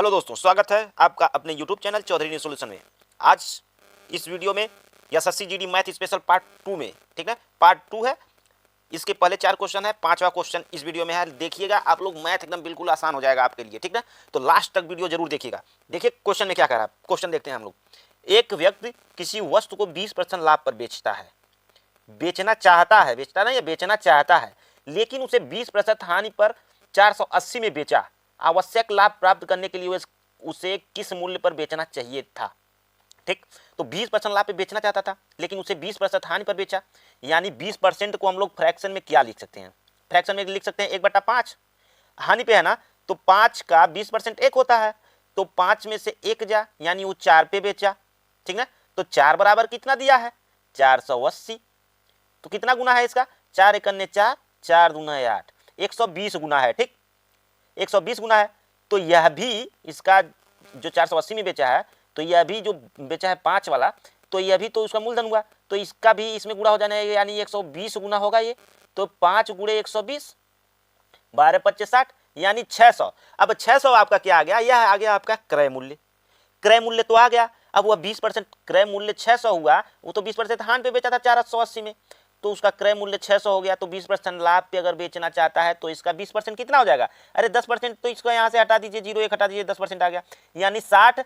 Hello दोस्तों, स्वागत है आपका अपने YouTube channel Chaudhary news solution में। आज इस वीडियो में SSC GD math special part 2 में, ठीक है, पार्ट 2 है। इसके पहले 4 क्वेश्चन है, 5वां क्वेश्चन इस वीडियो में है। देखिएगा, आप लोग मैथ एकदम बिल्कुल आसान हो जाएगा आपके लिए, ठीक है। तो लास्ट तक वीडियो जरूर देखिएगा। देखिए क्वेश्चन में क्या कह रहा है, क्वेश्चन देखते हैं हम लोग। एक व्यक्ति किसी वस्तु को 20% लाभ पर बेचता है, बेचना चाहता है, बेचता नहीं, बेचना चाहता है, लेकिन उसे 20% हानि पर 480 में बेचा। आवश्यक लाभ प्राप्त करने के लिए उसे किस मूल्य पर बेचना चाहिए था? ठीक, तो 20% लाभ पे बेचना चाहता था, लेकिन उसे 20% हानि पर बेचा। यानी 20% को हम लोग फ्रैक्शन में क्या लिख सकते हैं? फ्रैक्शन में लिख सकते हैं 1/5। हानि पे है ना, तो 5 का 20% 1 होता है, तो 5 में से 1 जा, यानी वो 4 पे बेचा, ठीक ना। तो 4 बराबर कितना दिया है? 480। तो कितना गुना है इसका? 4 एकन्ने 4, 4 दूना 8, 120 गुना है। ठीक, 120 गुना है। तो यह भी इसका जो 480 में बेचा है, तो यह भी जो बेचा है 5 वाला, तो यह भी तो उसका मूलधन हुआ, तो इसका भी इसमें गुणा हो जाना है, यानी 120 गुना होगा ये। तो 5 गुणे 120, 12 25 60, यानी 600। अब 600 आपका क्या आ गया? यह आ गया आपका क्रय मूल्य। क्रय मूल्य तो आ गया। अब वह 20% क्रय मूल्य 600 हुआ, वो तो 20% हान पे बेचा था 480 में, तो उसका क्रय मूल्य 600 हो गया। तो 20% लाभ पे अगर बेचना चाहता है तो इसका 20% कितना हो जाएगा? अरे 10%, तो इसको यहाँ से हटा दीजिए, 0 1 हटा दीजिए, 10% आ गया, यानी 60,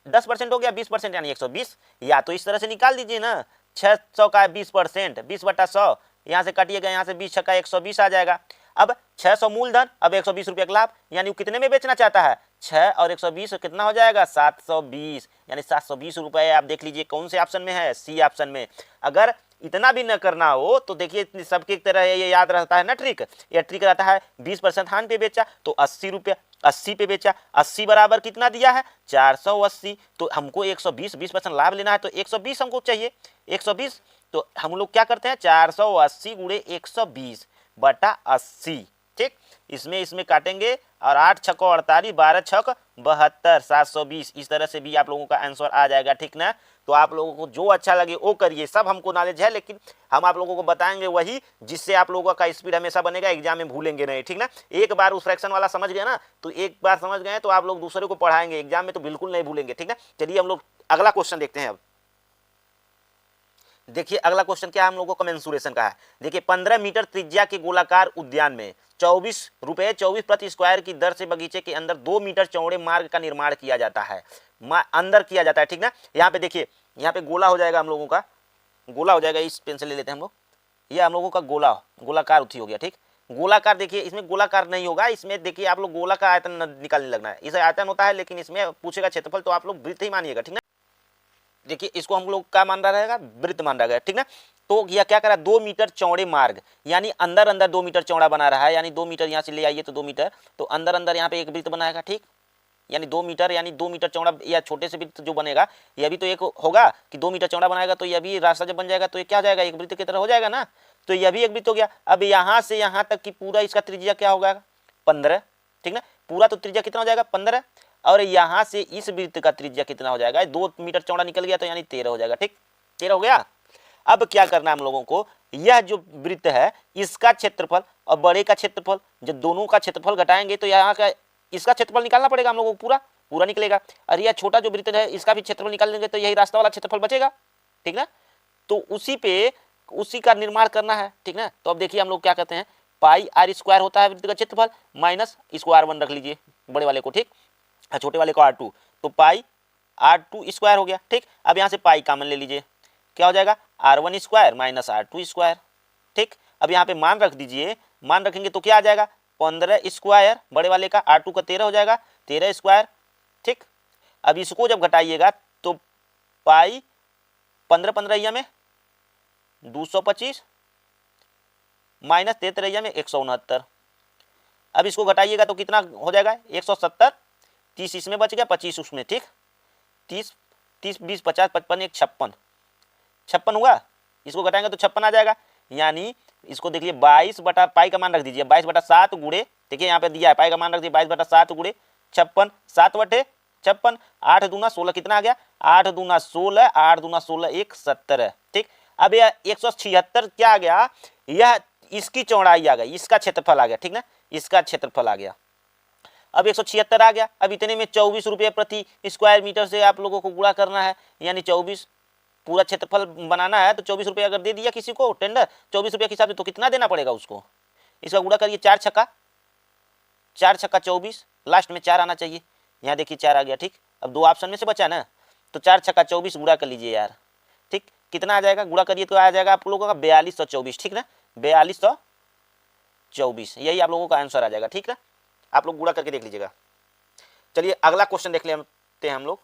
10% हो गया, 20% यानी 120। या तो इस तरह से निकाल दीजिए ना, 600 का 20%, 20/100, यहाँ से काटिएगा, यहाँ से 20 छक्का 120 आ जाएगा। अब 600 मूलधन, अब 120 रुपये का लाभ, यानी वो कितने में बेचना चाहता है? 6 और 120 कितना हो जाएगा? 720, यानी 720 रुपये। आप देख लीजिए कौन से ऑप्शन में है? सी ऑप्शन में। अगर इतना भी न करना हो तो देखिए, सबकी तरह ये याद रहता है ना ट्रिक, ये ट्रिक रहता है 20% हान पे बेचा तो 80 रुपये, 80 पे बेचा, 80 बराबर कितना दिया है? 480। तो हमको 120, 20% लाभ लेना है, तो 120 हमको चाहिए, 120। तो हम लोग क्या करते हैं? 480 गुणे 120 बटा 80। ठीक, इसमें काटेंगे, और 8 छक्को 48, 12 छक 72, 720। इस तरह से भी आप लोगों का आंसर आ जाएगा, ठीक ना। तो आप लोगों को जो अच्छा लगे वो करिए, सब हमको नॉलेज है, लेकिन हम आप लोगों को बताएंगे वही जिससे आप लोगों का स्पीड हमेशा बनेगा, एग्जाम में भूलेंगे नहीं, ठीक ना। एक बार उस फ्रैक्शन वाला समझ गए ना, तो एक बार समझ गए तो आप लोग दूसरे को पढ़ाएंगे, एग्जाम में तो बिल्कुल नहीं भूलेंगे, ठीक ना। चलिए हम लोग अगला क्वेश्चन देखते हैं। अब देखिए अगला क्वेश्चन क्या है हम लोगों को, मेंसुरेशन का है। देखिए 15 मीटर त्रिज्या के गोलाकार उद्यान में 24 रुपये 24 प्रति स्क्वायर की दर से बगीचे के अंदर 2 मीटर चौड़े मार्ग का निर्माण किया जाता है, अंदर किया जाता है, ठीक ना। यहाँ पे देखिए, यहाँ पे गोला हो जाएगा हम लोगों का, गोला हो जाएगा, इस पेन से ले लेते हैं हम लोग, ये हम लोगों का गोलाकार उठी हो गया। ठीक, गोलाकार देखिए, इसमें गोलाकार नहीं होगा, इसमें देखिए आप लोग गोला का आयतन निकालने लगना है। इसे आयतन होता है, लेकिन इसमें पूछेगा क्षेत्रफल, तो आप लोग वृत्त ही मानिएगा, ठीक ना। देखिए इसको हम लोग क्या मान रहा रहेगा? वृत्त मान रहा है, ठीक ना। तो यह क्या करा? 2 मीटर चौड़े मार्ग, यानी अंदर अंदर 2 मीटर चौड़ा बना रहा है, यानी 2 मीटर यहाँ से ले आइए तो 2 मीटर, तो अंदर अंदर यहाँ पे एक वृत्त बनाएगा, ठीक, यानी 2 मीटर, यानी 2 मीटर चौड़ा, या छोटे से वृत्त जो बनेगा यह भी तो एक होगा कि 2 मीटर चौड़ा बनाएगा, तो यह भी रास्ता जब बन जाएगा तो ये क्या हो जाएगा? एक वृत्त की तरह हो जाएगा ना। तो यह भी एक वृत्त हो गया। अब यहाँ से यहाँ तक की पूरा इसका त्रिज्या क्या होगा? 15, ठीक ना। पूरा तो त्रिज्या कितना हो जाएगा? 15, और यहाँ से इस वृत्त का त्रिज्या कितना हो जाएगा? 2 मीटर चौड़ा निकल गया, तो यानी 13 हो जाएगा, ठीक, 13 हो गया। अब क्या करना है हम लोगों को? यह जो वृत्त है इसका क्षेत्रफल और बड़े का क्षेत्रफल, जब दोनों का क्षेत्रफल घटाएंगे तो यहाँ का इसका क्षेत्रफल निकालना पड़ेगा हम लोगों को, पूरा पूरा निकलेगा। और यह छोटा जो वृत्त है इसका भी क्षेत्रफल निकाल देंगे, तो यही रास्ता वाला क्षेत्रफल बचेगा, ठीक ना। तो उसी का निर्माण करना है, ठीक ना। तो अब देखिए हम लोग क्या कहते हैं, पाई r स्क्वायर होता है वृत्त का क्षेत्रफल, माइनस इसको r1 रख लीजिए बड़े वाले को, ठीक, छोटे वाले को r2, तो पाई r2 स्क्वायर हो गया, ठीक। अब यहाँ से पाई कॉमन ले लीजिए, क्या हो जाएगा? r1 square minus r2 square, ठीक। अब यहाँ पे मान रख दीजिए, मान रखेंगे तो क्या आ जाएगा? 15 स्क्वायर बड़े वाले का, r2 का 13 हो जाएगा, 13 स्क्वायर, ठीक। अब इसको जब घटाइएगा तो पाई 15 15 में 225 माइनस 13 में 169। अब इसको घटाइएगा तो कितना हो जाएगा? 170, 30 इसमें बच गया, 25 उसमें, ठीक, 30 30 20 50 55 1 56, 56 हुआ। इसको घटाएंगे तो 56 आ जाएगा, यानी इसको देखिए 22 बटा पाई का मान रख दीजिए, 22/7 गुणे, देखिए यहाँ पे दिया है पाई का मान रख दीजिए 22/7 गुणे 56, 7/56, 8 दूना 16, कितना आ गया? 8 दूना 16, 8 दूना 16 1 17, ठीक। अब यह 176 क्या आ गया? यह इसकी चौड़ाई आ गई, इसका क्षेत्रफल आ गया, ठीक ना, इसका क्षेत्रफल आ गया। अब 176 आ गया। अब इतने में 24 रुपये प्रति स्क्वायर मीटर से आप लोगों को गुणा करना है, यानी 24 पूरा क्षेत्रफल बनाना है तो 24 रुपये अगर दे दिया किसी को टेंडर 24 रुपये के हिसाब से, तो कितना देना पड़ेगा उसको। इसका गुणा करिए, 4 छक्का 24, लास्ट में 4 आना चाहिए। यहाँ देखिए 4 आ गया। ठीक, अब 2 ऑप्शन में से बचा ना, तो 4 छक्का 24 गुणा कर लीजिए यार। ठीक, कितना आ जाएगा, गुणा करिए तो आ जाएगा आप लोगों का 4224। ठीक ना, 4224, यही आप लोगों का आंसर आ जाएगा। ठीक ना, आप लोग गुणा करके देख लीजिएगा। चलिए अगला क्वेश्चन देख लेते हैं हम लोग।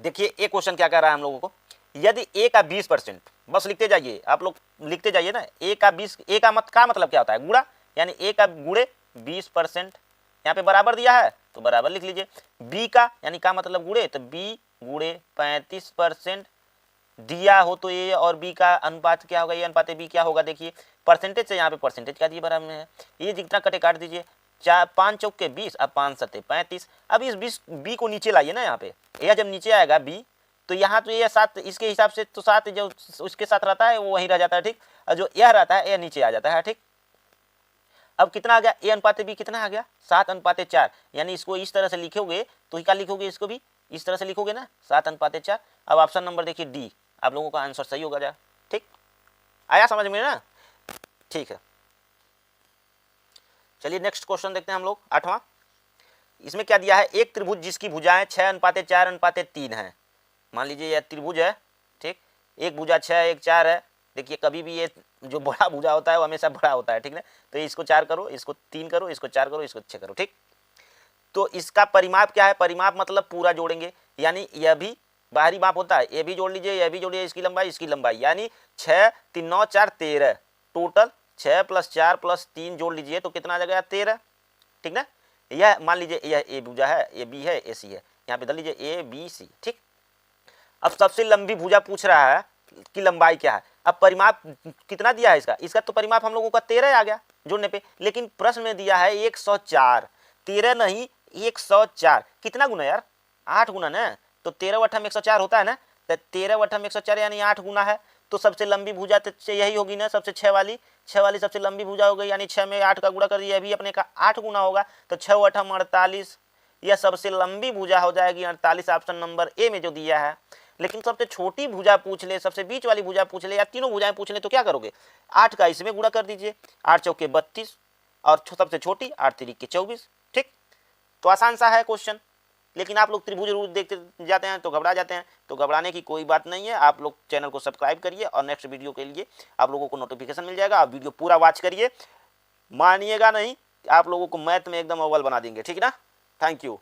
देखिए एक क्वेश्चन क्या कह रहा है हम लोगों को, यदि a का 20%, बस लिखते जाइए आप लोग, लिखते जाइए ना। a का 20, a का मतलब क्या होता है, गुणा, यानी a का गुणे 20%। यहाँ पे बराबर दिया है तो बराबर लिख लीजिए। b का यानी का मतलब गुणे, तो b गुणे 35% दिया हो तो a और b का अनुपात क्या होगा, ये अनुपात b क्या होगा। देखिए परसेंटेज से यहाँ पे परसेंटेज का दिए बराबर में है, ये जितना कटे काट दीजिए। 5 चौके 20, अब 5 सत्ते 35। अब इस 20 b को नीचे लाइए ना, यहाँ पे यह जब नीचे आएगा b, तो यहाँ तो ये 7, इसके हिसाब से तो 7 जो उसके साथ रहता है वो वहीं रह जाता है। ठीक, और जो यह रहता है यह नीचे आ जाता है। ठीक, अब कितना आ गया, a अनुपात b कितना आ गया, 7:4। यानी इसको इस तरह से लिखोगे तो क्या लिखोगे, इसको भी इस तरह से लिखोगे ना, 7:4। अब ऑप्शन नंबर देखिए डी, आप लोगों का आंसर सही होगा। जा ठीक, आया समझ में ना। ठीक है, चलिए नेक्स्ट क्वेश्चन देखते हैं हम लोग, 8वां। इसमें क्या दिया है, एक त्रिभुज जिसकी भुजाएं 6:4:3 है। मान लीजिए यह त्रिभुज है। ठीक, एक भुजा 6 एक 4 है। देखिए कभी भी ये जो बड़ा भुजा होता है वो हमेशा बड़ा होता है। ठीक है, तो इसको 4 करो, इसको 3 करो, इसको 4 करो, इसको 6 करो। ठीक, तो इसका परिमाप क्या है, परिमाप मतलब पूरा जोड़ेंगे, यानी यह भी बाहरी माप होता है, ये भी जोड़ लीजिए, यह भी जोड़िए, इसकी लंबाई, यानी 6 3 9 4 13, टोटल 6 + 4 + 3 जोड़ लीजिए तो कितना आ जाएगा, 13। ठीक ना, यह मान लीजिए यह ए भुजा है, ये बी है, ए सी है, यहाँ पे डाल लीजिए ए बी सी। ठीक, अब सबसे लंबी भुजा पूछ रहा है कि लंबाई क्या है। अब परिमाप कितना दिया है इसका तो परिमाप हम लोगों का 13 आ गया जोड़ने पे, लेकिन प्रश्न में दिया है 104, 13 नहीं 104। कितना गुना यार, 8 गुना ना, तो 13 × 104 होता है ना, तो 13 × 104 यानी 8 गुना है। तो सबसे लंबी भुजा तो यही होगी ना, सबसे 6 वाली सबसे लंबी भुजा हो गई, यानी 6 में 8 का गुणा कर दिया, अभी अपने का 8 गुना होगा, तो 6 × 8 = 48। यह सबसे लंबी भुजा हो जाएगी 48, ऑप्शन नंबर ए में जो दिया है। लेकिन सबसे छोटी भुजा पूछ ले, सबसे बीच वाली भुजा पूछ ले, या तीनों भुजाएं पूछ ले, तो क्या करोगे, 8 का इसमें गुणा कर दीजिए, 8 चौके 32, और सबसे छोटी 8 तिरिक के 24। ठीक, तो आसान सा है क्वेश्चन, लेकिन आप लोग त्रिभुज रूप देखते जाते हैं तो घबरा जाते हैं, तो घबराने की कोई बात नहीं है। आप लोग चैनल को सब्सक्राइब करिए और नेक्स्ट वीडियो के लिए आप लोगों को नोटिफिकेशन मिल जाएगा। आप वीडियो पूरा वॉच करिए, मानिएगा नहीं, आप लोगों को मैथ में एकदम अव्वल बना देंगे। ठीक है ना, थैंक यू।